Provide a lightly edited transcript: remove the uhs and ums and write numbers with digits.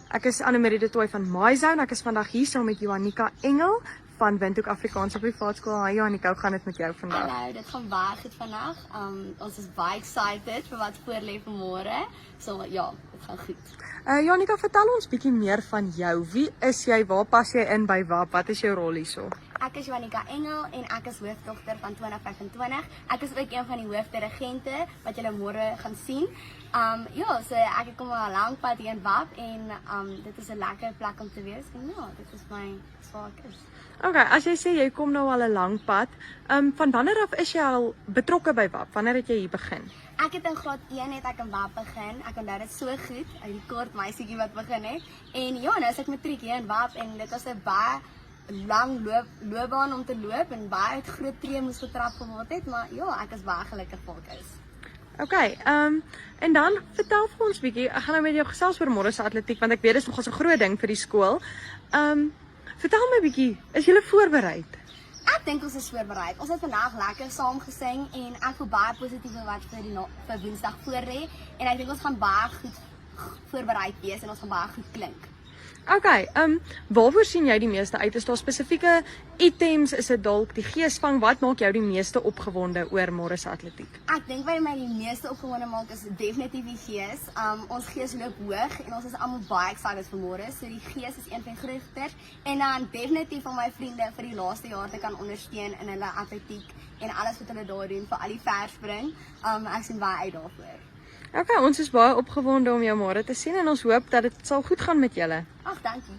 Ek is Annemarie de Tooy van MyZone. Ek is vandag hier saam met Johannika Engel van Windhoek Afrikaanse Privaatskool. Hi Johannika, hoe gaan dit met jou vandag? Hallo, dit gaan baie goed vandag. Ons is baie excited vir wat voor lê vir môre. So ja, dit gaan goed. Johannika, vertel ons bietjie meer van jou. Wie is jy? Waar pas jy in by WAP? Wat is jou rol hierso? Ek is Johannika Engel en ek is hoofdogter van 2025. Ek is ook een van die hoofdirigente wat julle môre gaan sien. Ja, so ek kom al 'n lang pad hier in WAP en dit is 'n lekker plek om te wees. En ja, dit is my swaakes. Okay, as jy sê jy kom nou al 'n lang pad, van wanneer af is jy al betrokke by WAP? Wanneer het jy hier begin? Ek het in graad 1 het ek in WAP begin. Ek onthou dit so goed, uit die kort meisietjie wat begin het. En ja, nou is ek matriek hier in WAP en dit was 'n baie lang loopbaan om te loop en baie uit groot tree moes getrap geword het, maar ja, ek is baie gelukkig vir ek is. Okay, en dan vertel vir ons bietjie, ek gaan nou met jou gesels oor môre se atletiek want ek weet dit is nogal 'n groot ding vir die skool. Vertel my bietjie, is julle voorberei? Ek dink ons is voorberei. Ons het vandag lekker saam gesing en ek voel baie positief oor wat vir Woensdag voor lê en ek dink ons gaan baie goed voorberei wees en ons gaan baie goed klink. Okay, waarvoor sien jy die meeste uit? Is daar spesifieke items, is dit dalk die geesvang? Wat maak jou die meeste opgewonde oor môre se atletiek? Ek dink wat my die meeste opgewonde maak is definitief die gees. Ons gees loop hoog en ons is almal baie excited vir môre. So die gees is een van die grootste en dan definitief om my vriende vir die laaste jaar te kan ondersteun in hulle atletiek en alles wat hulle daar doen vir al die verspring. Ek sien baie uit daarvoor. Okay, ons is baie opgewonde om jou môre te sien en ons hoop dat dit sal goed gaan met julle. Ag, dankie.